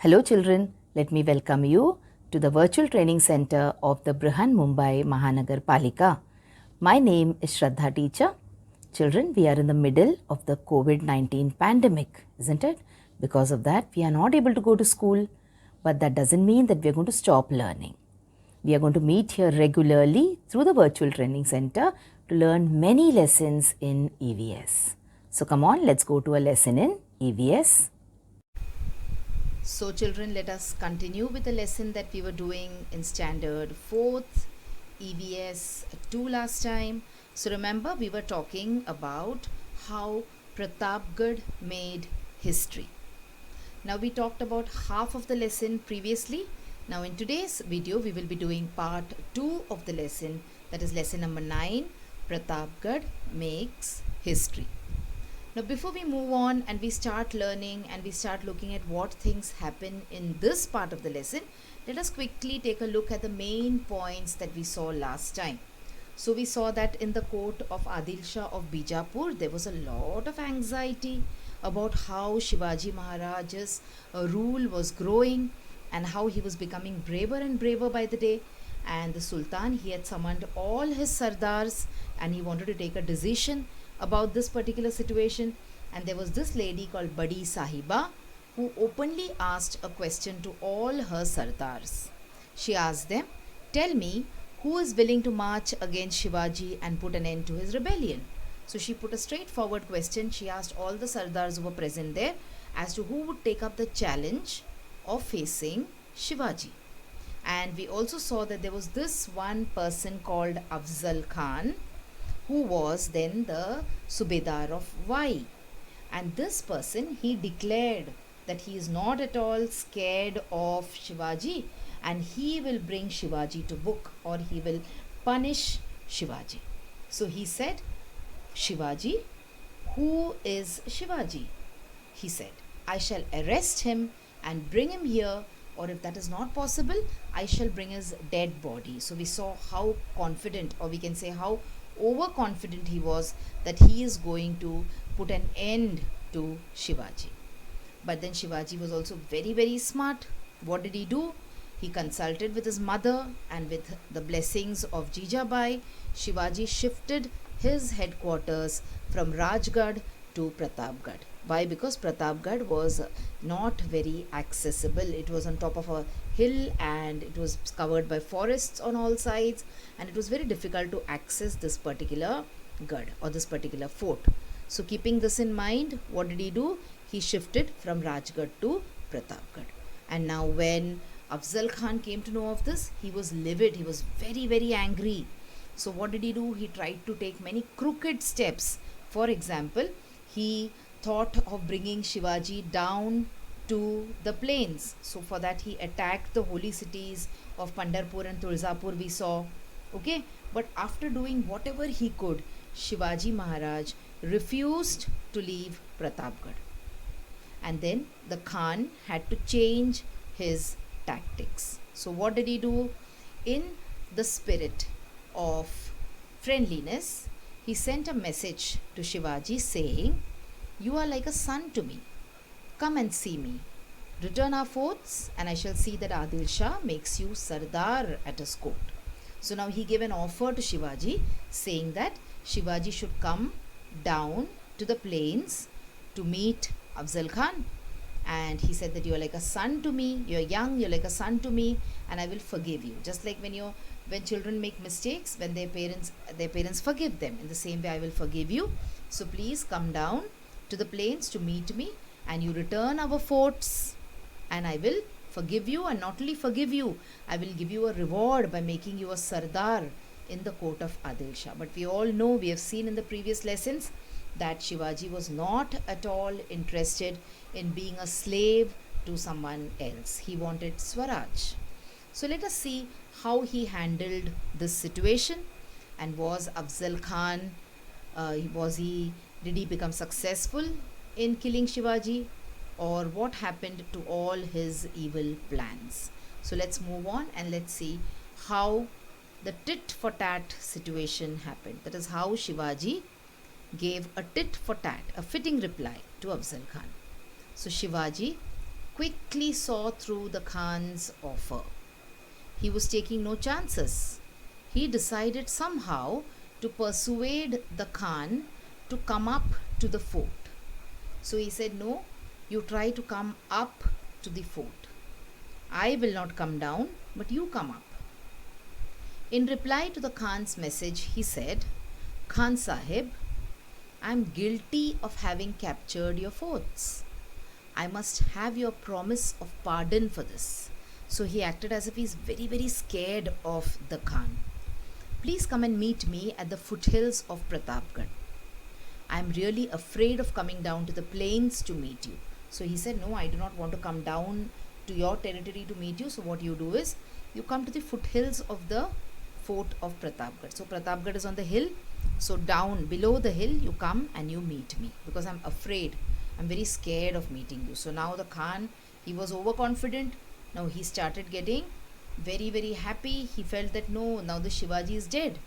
Hello children, let me welcome you to the virtual training center of the Brihan Mumbai Mahanagar Palika. My name is Shraddha Teacher. Children, we are in the middle of the COVID-19 pandemic, isn't it? Because of that, we are not able to go to school, but that doesn't mean that we are going to stop learning. We are going to meet here regularly through the virtual training center to learn many lessons in EVS. So come on, let's go to a lesson in EVS. So children, let us continue with the lesson that we were doing in standard 4th EVS 2 last time. So remember, we were talking about how Pratapgarh made history. Now we talked about half of the lesson previously. Now in today's video, we will be doing part 2 of the lesson, that is lesson number 9, Pratapgarh makes history. Now before we move on and we start learning and we start looking at what things happen in this part of the lesson, let us quickly take a look at the main points that we saw last time. So we saw that in the court of Adil Shah of Bijapur, there was a lot of anxiety about how Shivaji Maharaj's rule was growing and how he was becoming braver and braver by the day. And the Sultan, he had summoned all his Sardars and he wanted to take a decision about this particular situation. And there was this lady called Badi Sahiba who openly asked a question to all her Sardars. She asked them, "Tell me, who is willing to march against Shivaji and put an end to his rebellion?" So she put a straightforward question. She asked all the Sardars who were present there as to who would take up the challenge of facing Shivaji. And we also saw that there was this one person called Afzal Khan, who was then the Subedar of Vai. And this person, he declared that he is not at all scared of Shivaji and he will bring Shivaji to book, or he will punish Shivaji. So he said, "Shivaji, who is Shivaji?" He said, "I shall arrest him and bring him here, or if that is not possible, I shall bring his dead body." So we saw how confident, or we can say how overconfident he was that he is going to put an end to Shivaji. But then Shivaji was also very, very smart. What did he do? He consulted with his mother, and with the blessings of Jijabai, Shivaji shifted his headquarters from Rajgarh to Pratapgarh. Why? Because Pratapgarh was not very accessible. It was on top of a hill and it was covered by forests on all sides, and it was very difficult to access this particular garh or this particular fort. So keeping this in mind, what did he do? He shifted from Rajgarh to Pratapgarh. And now when Afzal Khan came to know of this, he was livid. He was very, very angry. So what did he do? He tried to take many crooked steps. For example, he thought of bringing Shivaji down to the plains. So for that he attacked the holy cities of Pandharpur and Tulzapur, we saw. Okay, but after doing whatever he could, Shivaji Maharaj refused to leave Pratapgarh. And then the Khan had to change his tactics. So what did he do? In the spirit of friendliness, he sent a message to Shivaji saying, "You are like a son to me. Come and see me. Return our forts, and I shall see that Adil Shah makes you Sardar at his court." So now he gave an offer to Shivaji saying that Shivaji should come down to the plains to meet Afzal Khan. And he said that you are like a son to me, you're young, you're like a son to me, and I will forgive you. Just like when children make mistakes, when their parents forgive them, in the same way I will forgive you. So please come down to the plains to meet me, and you return our forts, and I will forgive you. And not only forgive you, I will give you a reward by making you a Sardar in the court of Adil Shah. But we all know, we have seen in the previous lessons, that Shivaji was not at all interested in being a slave to someone else. He wanted Swaraj. So let us see how he handled this situation. And was Afzal Khan, did he become successful in killing Shivaji, or what happened to all his evil plans? So let's move on and let's see how the tit for tat situation happened. That is how Shivaji gave a tit for tat, a fitting reply to Afzal Khan. So Shivaji quickly saw through the Khan's offer. He was taking no chances. He decided somehow to persuade the Khan to come up to the fort. So he said, "No, you try to come up to the fort. I will not come down, but you come up." In reply to the Khan's message, he said, "Khan Sahib, I am guilty of having captured your forts. I must have your promise of pardon for this." So he acted as if he's very, very scared of the Khan. "Please come and meet me at the foothills of Pratapgarh. I am really afraid of coming down to the plains to meet you." So he said, "No, I do not want to come down to your territory to meet you. So what you do is you come to the foothills of the fort of Pratapgarh." So Pratapgarh is on the hill. So down below the hill, you come and you meet me because I'm afraid. I'm very scared of meeting you. So now the Khan, he was overconfident. Now he started getting very, very happy. He felt that no, now the Shivaji is dead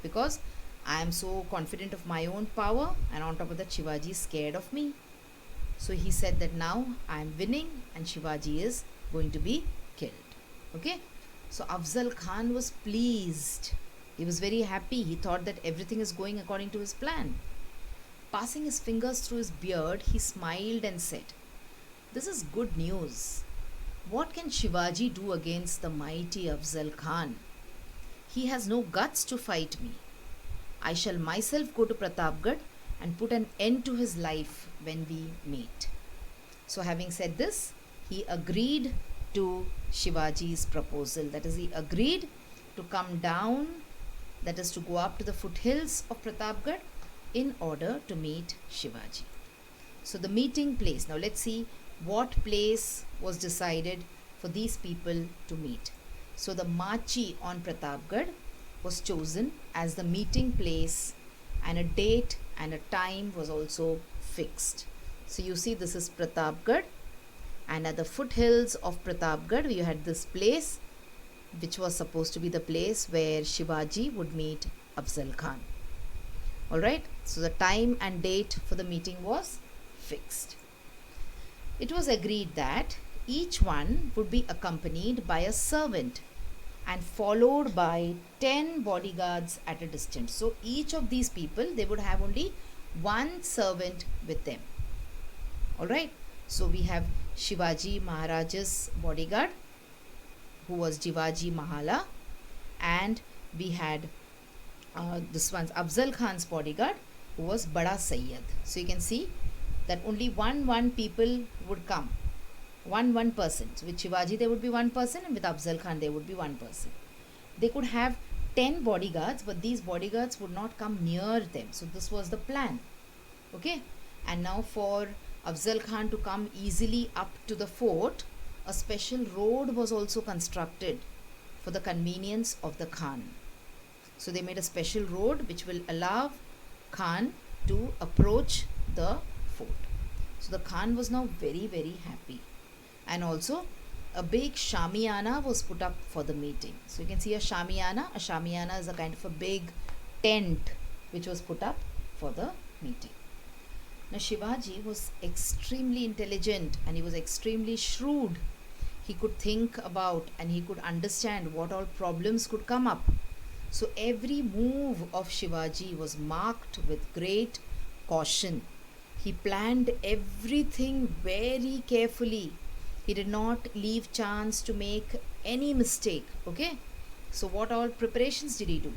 because I am so confident of my own power, and on top of that, Shivaji is scared of me. So he said that now I am winning and Shivaji is going to be killed. Okay. So Afzal Khan was pleased. He was very happy. He thought that everything is going according to his plan. Passing his fingers through his beard, he smiled and said, "This is good news. What can Shivaji do against the mighty Afzal Khan? He has no guts to fight me. I shall myself go to Pratapgarh and put an end to his life when we meet." So having said this, he agreed to Shivaji's proposal. That is, he agreed to come down, that is to go up to the foothills of Pratapgarh in order to meet Shivaji. So the meeting place. Now let's see what place was decided for these people to meet. So the Machi on Pratapgarh was chosen as the meeting place, and a date and a time was also fixed. So you see, this is Pratapgarh, and at the foothills of Pratapgarh you had this place which was supposed to be the place where Shivaji would meet Afzal Khan. Alright, so the time and date for the meeting was fixed. It was agreed that each one would be accompanied by a servant and followed by 10 bodyguards at a distance. So each of these people, they would have only one servant with them. Alright, so we have Shivaji Maharaj's bodyguard, who was Jivaji Mahala, and we had this one's Afzal Khan's bodyguard, who was Bada Sayyid. So you can see that only one people would come, one person. So with Shivaji there would be one person, and with Afzal Khan there would be one person. They could have 10 bodyguards, but these bodyguards would not come near them. So this was the plan. Okay, and now for Afzal Khan to come easily up to the fort, a special road was also constructed for the convenience of the Khan. So they made a special road which will allow Khan to approach the fort. So the Khan was now very, very happy. And also a big shamiana was put up for the meeting. So you can see a shamiana. A shamiana is a kind of a big tent which was put up for the meeting. Now Shivaji was extremely intelligent and he was extremely shrewd. He could think about and he could understand what all problems could come up. So every move of Shivaji was marked with great caution. He planned everything very carefully. He did not leave chance to make any mistake. Okay, so what all preparations did he do?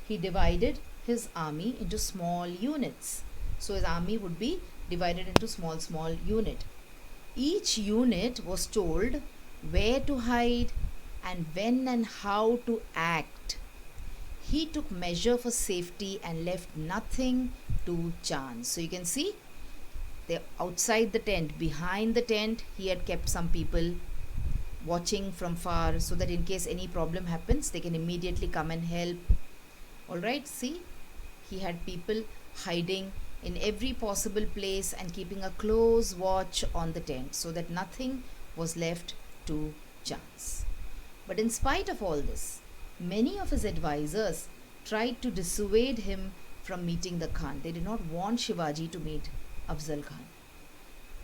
He divided his army into small units. So his army would be divided into small unit. Each unit was told where to hide and when and how to act. He took measure for safety and left nothing to chance. So you can see they outside the tent, behind the tent, he had kept some people watching from far so that in case any problem happens, they can immediately come and help. Alright, see, he had people hiding in every possible place and keeping a close watch on the tent so that nothing was left to chance. But in spite of all this, many of his advisors tried to dissuade him from meeting the Khan. They did not want Shivaji to meet Afzal Khan.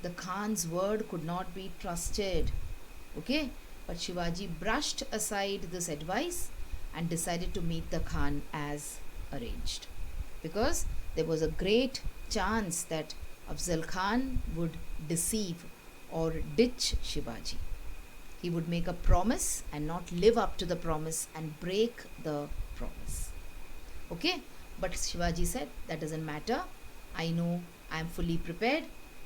The Khan's word could not be trusted. Okay, but Shivaji brushed aside this advice and decided to meet the Khan as arranged, because there was a great chance that Afzal Khan would deceive or ditch Shivaji. He would make a promise and not live up to the promise and break the promise. Okay, but Shivaji said, that doesn't matter. I know I am fully prepared,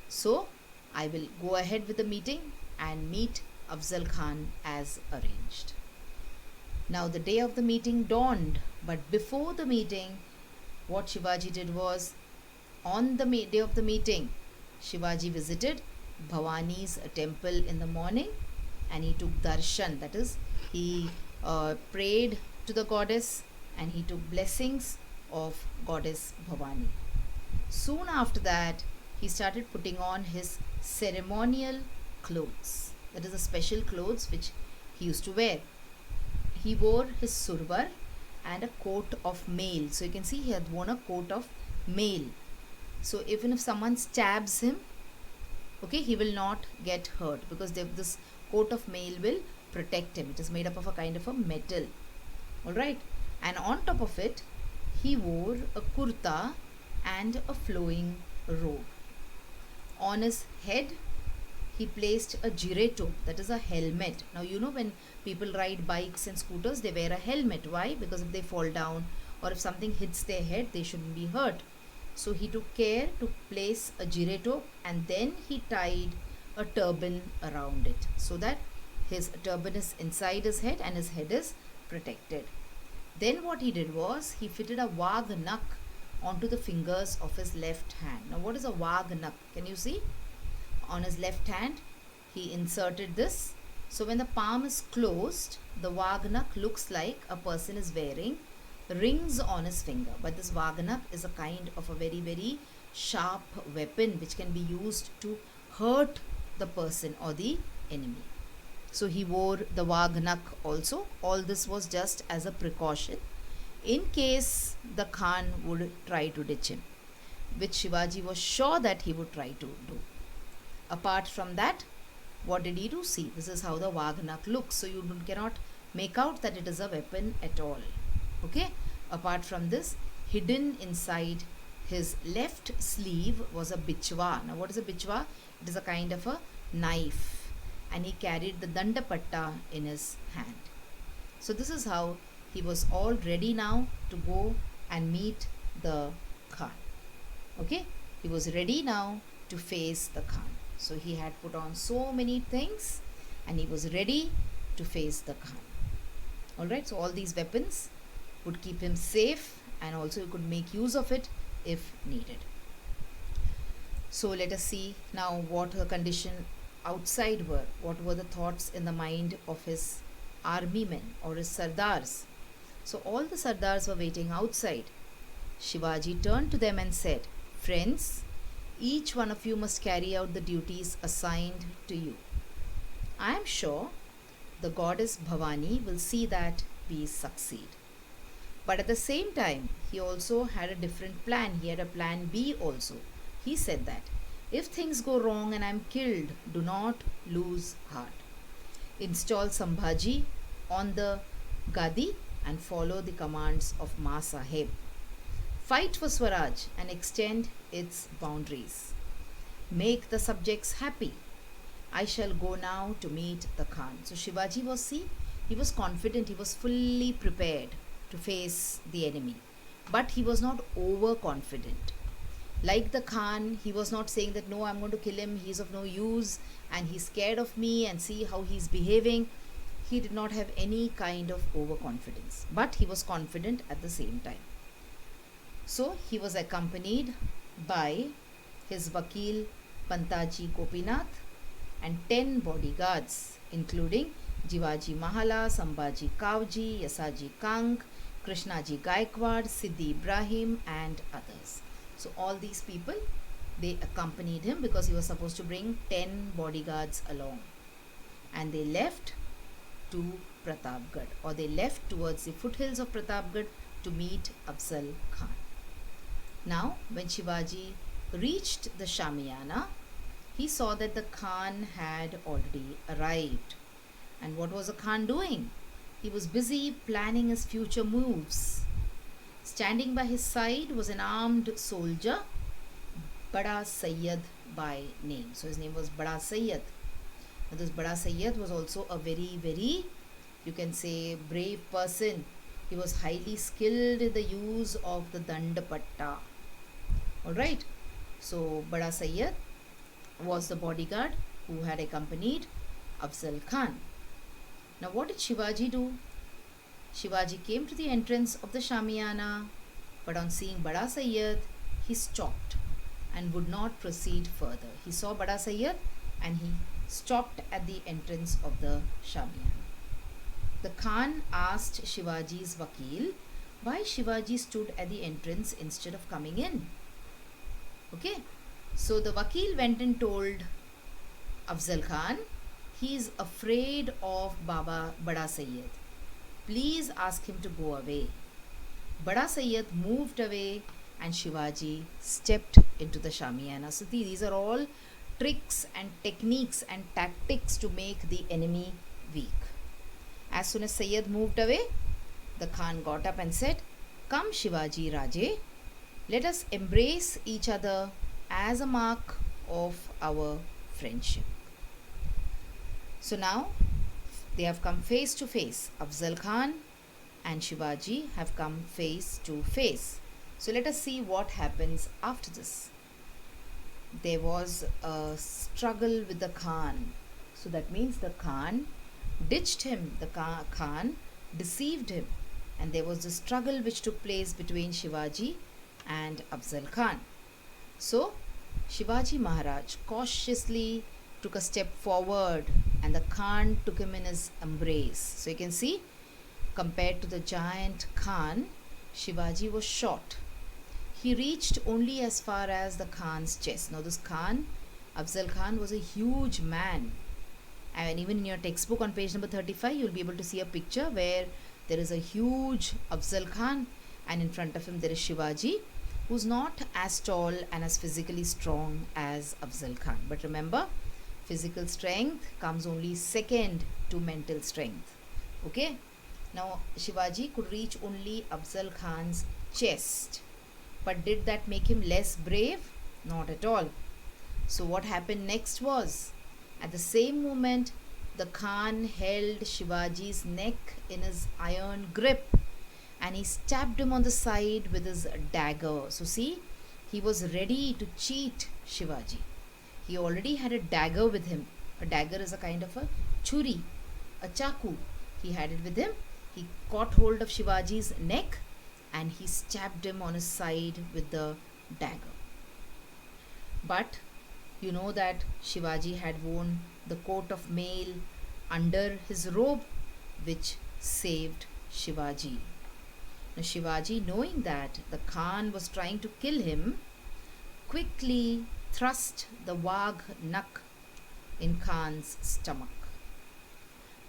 so I will go ahead with the meeting and meet Afzal Khan as arranged. Now the day of the meeting dawned, but before the meeting, what Shivaji did was, on the day of the meeting, Shivaji visited Bhavani's temple in the morning and he took darshan, that is, he prayed to the goddess and he took blessings of goddess Bhavani. Soon after that, he started putting on his ceremonial clothes, that is, the special clothes which he used to wear. He wore his surbar and a coat of mail. So you can see he had worn a coat of mail. So even if someone stabs him, okay, he will not get hurt, because this coat of mail will protect him. It is made up of a kind of a metal. Alright. And on top of it, he wore a kurta and a flowing robe. On his head, he placed a jireto, that is a helmet. Now you know, when people ride bikes and scooters, they wear a helmet. Why? Because if they fall down or if something hits their head, they shouldn't be hurt. So he took care to place a jireto and then he tied a turban around it, so that his turban is inside his head and his head is protected. Then what he did was, he fitted a wagh nak onto the fingers of his left hand. Now what is a wagh nak? Can you see? On his left hand, he inserted this. So when the palm is closed, the wagh nak looks like a person is wearing rings on his finger. But this wagh nak is a kind of a very, very sharp weapon which can be used to hurt the person or the enemy. So he wore the wagh nak also. All this was just as a precaution in case the Khan would try to ditch him, which Shivaji was sure that he would try to do. Apart from that, what did he do? See, this is how the wagh nak looks. So you cannot make out that it is a weapon at all. Okay. Apart from this, hidden inside his left sleeve was a bichwa. Now what is a bichwa? It is a kind of a knife, and he carried the dandapatta in his hand. So this is how he was all ready now to go and meet the Khan. Okay, he was ready now to face the Khan. So he had put on so many things and he was ready to face the Khan. Alright, so all these weapons would keep him safe and also he could make use of it if needed. So let us see now what the condition outside were. What were the thoughts in the mind of his army men or his sardars? So all the sardars were waiting outside. Shivaji turned to them and said, "Friends, each one of you must carry out the duties assigned to you. I am sure the goddess Bhavani will see that we succeed." But at the same time, he also had a different plan. He had a plan B also. He said that if things go wrong and I am killed, do not lose heart. Install Sambhaji on the Gadi and follow the commands of Ma Sahib. Fight for Swaraj and extend its boundaries. Make the subjects happy. I shall go now to meet the Khan. So Shivaji was, he was confident, he was fully prepared to face the enemy. But he was not overconfident. Like the Khan, he was not saying that, no, I'm going to kill him, he's of no use and he's scared of me and see how he's behaving. He did not have any kind of overconfidence. But he was confident at the same time. So he was accompanied by his Vakil Pantaji Gopinath and 10 bodyguards, including Jivaji Mahala, Sambhaji Kavji, Yasaji Kank, Krishnaji Gaikwad, Siddhi Ibrahim and others. So all these people, they accompanied him because he was supposed to bring 10 bodyguards along. And they left to Pratapgarh, or they left towards the foothills of Pratapgarh to meet Afzal Khan. Now when Shivaji reached the Shamiyana, he saw that the Khan had already arrived. And what was the Khan doing? He was busy planning his future moves. Standing by his side was an armed soldier, Bada Sayyid by name. So his name was Bada Sayyid. Now this Bada Sayyid was also a very, very, you can say, brave person. He was highly skilled in the use of the Dandapatta. Alright. So Bada Sayyid was the bodyguard who had accompanied Afzal Khan. Now what did Shivaji do? Shivaji came to the entrance of the Shamiana, but on seeing Bada Sayyid, he stopped and would not proceed further. He saw Bada Sayyid and he stopped at the entrance of the Shamiana. The Khan asked Shivaji's Vakil why Shivaji stood at the entrance instead of coming in. Okay, so the Vakil went and told Afzal Khan, he is afraid of Bada Sayyid. Please ask him to go away. Bada Sayyid moved away and Shivaji stepped into the Shamiana. So these are all tricks and techniques and tactics to make the enemy weak. As soon as Sayyid moved away, the Khan got up and said, "Come Shivaji Raje, let us embrace each other as a mark of our friendship." So now they have come face to face. Afzal Khan and Shivaji have come face to face. So let us see what happens after this. There was a struggle with the Khan. So that means the Khan ditched him. The Khan deceived him. And there was the struggle which took place between Shivaji and Afzal Khan. So Shivaji Maharaj cautiously took a step forward and the Khan took him in his embrace. So you can see, compared to the giant Khan, Shivaji was short. He reached only as far as the Khan's chest. Now this Khan, Afzal Khan, was a huge man. And even in your textbook on page number 35, you'll be able to see a picture where there is a huge Afzal Khan and in front of him there is Shivaji, who's not as tall and as physically strong as Afzal Khan. But remember, physical strength comes only second to mental strength. Okay? Now Shivaji could reach only Afzal Khan's chest. But did that make him less brave? Not at all. So what happened next was, at the same moment, the Khan held Shivaji's neck in his iron grip and he stabbed him on the side with his dagger. So see, he was ready to cheat Shivaji. He already had a dagger with him. A dagger is a kind of a churi, a chaku. He had it with him. He caught hold of Shivaji's neck and he stabbed him on his side with the dagger. But you know that Shivaji had worn the coat of mail under his robe, which saved Shivaji. Now Shivaji, knowing that the Khan was trying to kill him, quickly thrust the Wagh Nak in Khan's stomach.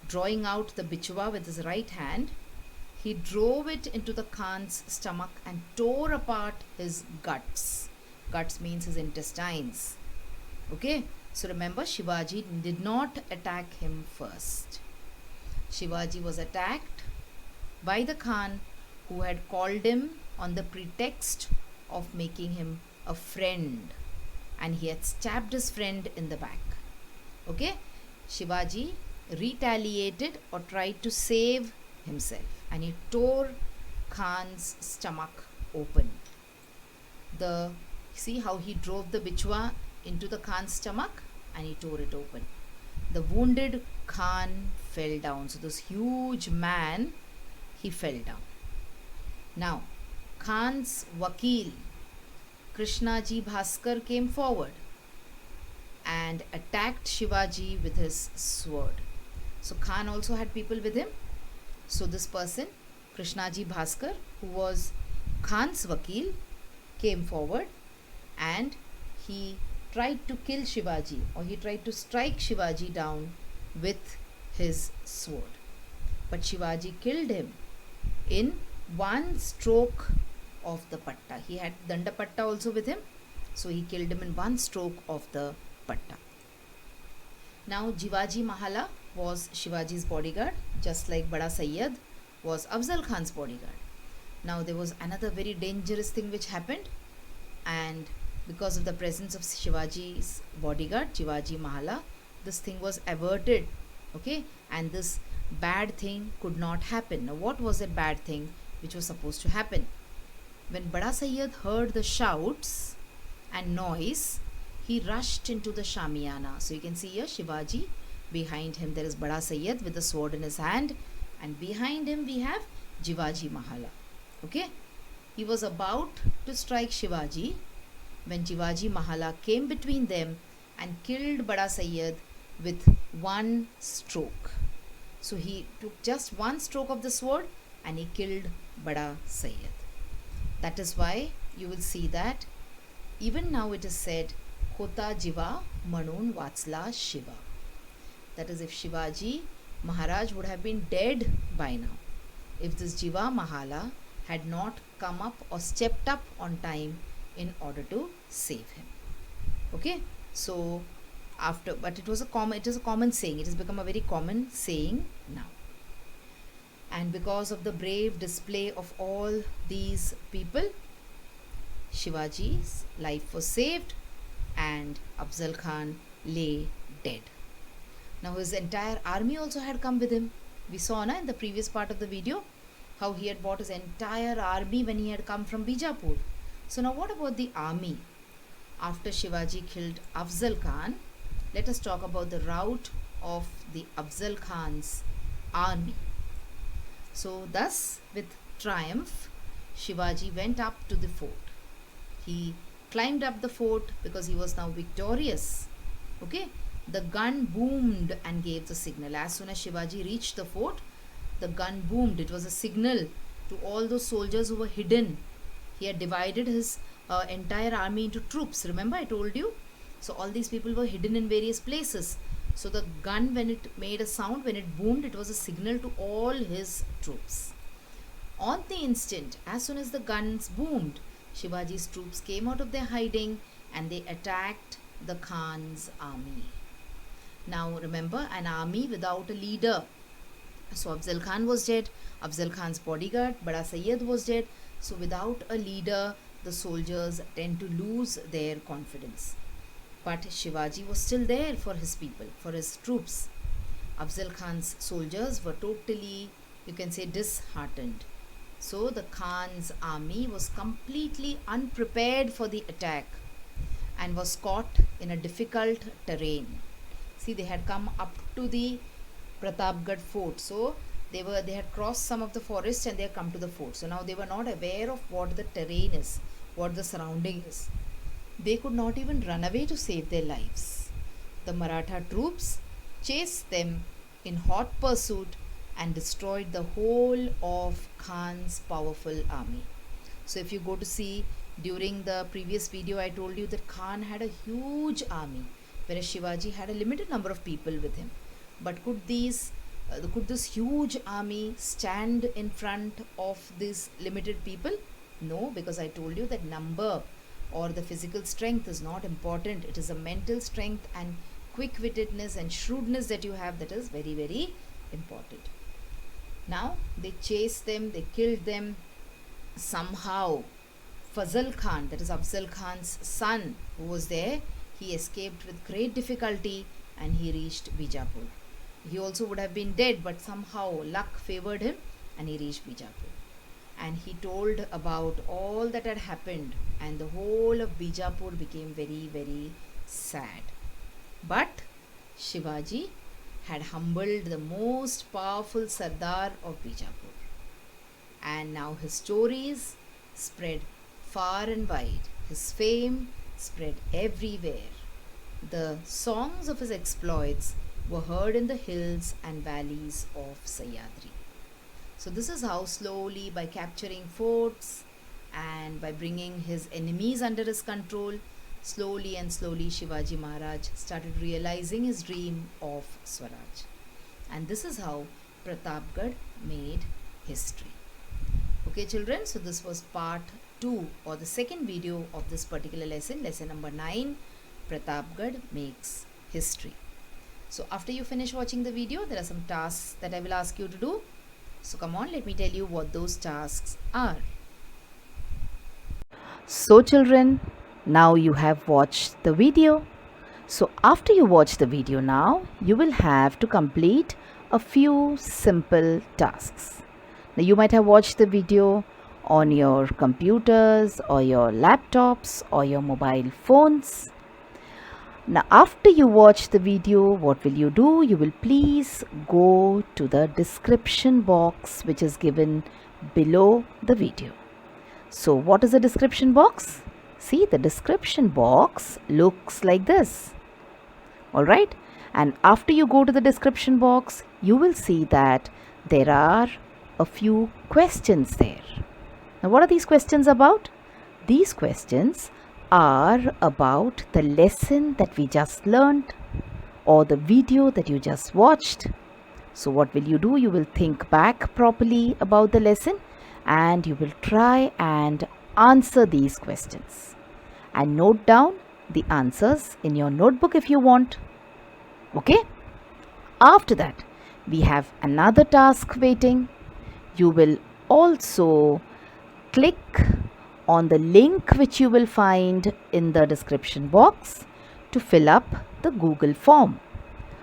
Drawing out the bichwa with his right hand, he drove it into the Khan's stomach and tore apart his guts. Guts means his intestines. Okay, so remember, Shivaji did not attack him first. Shivaji was attacked by the Khan, who had called him on the pretext of making him a friend, and he had stabbed his friend in the back. Okay, Shivaji retaliated or tried to save himself and he tore Khan's stomach open. See how he drove the bichwa into the Khan's stomach and he tore it open. The wounded Khan fell down. So this huge man, he fell down. Now Khan's Vakil Krishnaji Bhaskar came forward and attacked Shivaji with his sword. So Khan also had people with him. So this person, Krishnaji Bhaskar, who was Khan's Vakil, came forward and he tried to kill Shivaji, or he tried to strike Shivaji down with his sword. But Shivaji killed him in one stroke of the patta. He had Dandapatta also with him. So he killed him in one stroke of the patta. Now Jivaji Mahala was Shivaji's bodyguard, just like Bada Sayyid was Afzal Khan's bodyguard. Now there was another very dangerous thing which happened, and because of the presence of Shivaji's bodyguard, Jivaji Mahala, this thing was averted, okay, and this bad thing could not happen. Now what was that bad thing which was supposed to happen? When Bada Sayyid heard the shouts and noise, he rushed into the Shamiana. So you can see here Shivaji, behind him there is Bada Sayyid with the sword in his hand, and behind him we have Jivaji Mahala. Okay, he was about to strike Shivaji when Jivaji Mahala came between them and killed Bada Sayyid with one stroke. So he took just one stroke of the sword and he killed Bada Sayyid. That is why you will see that even now it is said Hota Jiva Manun Vatsla Shiva. That is, if Shivaji Maharaj would have been dead by now, if this Jiva Mahala had not come up or stepped up on time in order to save him. Okay, so but it is a common saying. It has become a very common saying now. And because of the brave display of all these people, Shivaji's life was saved and Afzal Khan lay dead. Now his entire army also had come with him. We saw in the previous part of the video how he had brought his entire army when he had come from Bijapur. So now what about the army? After Shivaji killed Afzal Khan, let us talk about the route of the Afzal Khan's army. So thus, with triumph, Shivaji went up to the fort. He climbed up the fort because he was now victorious. Okay, the gun boomed and gave the signal. As soon as Shivaji reached the fort, the gun boomed. It was a signal to all those soldiers who were hidden. He had divided his entire army into troops. Remember I told you? So all these people were hidden in various places. So the gun, when it made a sound, when it boomed, it was a signal to all his troops. On the instant, as soon as the guns boomed, Shivaji's troops came out of their hiding and they attacked the Khan's army. Now remember, an army without a leader. So Afzal Khan was dead, Afzal Khan's bodyguard Bada Sayyid was dead. So without a leader, the soldiers tend to lose their confidence. But Shivaji was still there for his people, for his troops. Afzal Khan's soldiers were totally, you can say, disheartened. So the Khan's army was completely unprepared for the attack and was caught in a difficult terrain. See, they had come up to the Pratapgarh fort. So they had crossed some of the forest and they had come to the fort. So now they were not aware of what the terrain is, what the surrounding is. They could not even run away to save their lives. The Maratha troops chased them in hot pursuit and destroyed the whole of Khan's powerful army. So if you go to see, during the previous video I told you that Khan had a huge army, whereas Shivaji had a limited number of people with him. But could this huge army stand in front of these limited people? No, because I told you that number or the physical strength is not important. It is a mental strength and quick-wittedness and shrewdness that you have that is very, very important. Now they chased them, they killed them. Somehow Fazal Khan, that is Afzal Khan's son, who was there, he escaped with great difficulty and he reached Bijapur. He also would have been dead, but somehow luck favored him and he reached Bijapur. And he told about all that had happened, and the whole of Bijapur became very, very sad. But Shivaji had humbled the most powerful Sardar of Bijapur. And now his stories spread far and wide. His fame spread everywhere. The songs of his exploits were heard in the hills and valleys of Sahyadri. So this is how slowly, by capturing forts and by bringing his enemies under his control, slowly and slowly Shivaji Maharaj started realizing his dream of Swaraj. And this is how Pratapgarh made history. Okay children, so this was part 2 or the second video of this particular lesson, lesson number 9, Pratapgarh makes history. So after you finish watching the video, there are some tasks that I will ask you to do. So come on, let me tell you what those tasks are. So children, now you have watched the video. So after you watch the video now, you will have to complete a few simple tasks. Now you might have watched the video on your computers or your laptops or your mobile phones. Now after you watch the video, what will you do? You will please go to the description box which is given below the video. So what is the description box? See, the description box looks like this. Alright, and after you go to the description box, you will see that there are a few questions there. Now what are these questions about? These questions are about the lesson that we just learned or the video that you just watched. So what will you do? You will think back properly about the lesson and you will try and answer these questions and note down the answers in your notebook if you want. Okay? After that, we have another task waiting. You will also click on the link which you will find in the description box to fill up the Google form.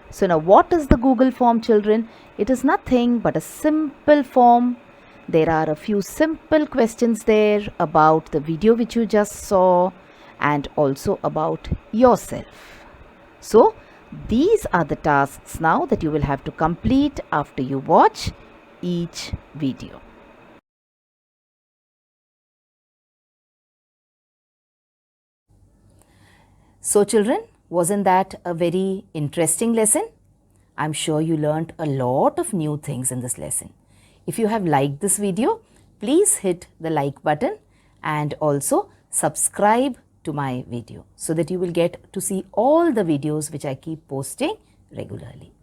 So now what is the Google form, children? It is nothing but a simple form. There are a few simple questions there about the video which you just saw and also about yourself. So these are the tasks now that you will have to complete after you watch each video. So children, wasn't that a very interesting lesson? I'm sure you learned a lot of new things in this lesson. If you have liked this video, please hit the like button and also subscribe to my video so that you will get to see all the videos which I keep posting regularly.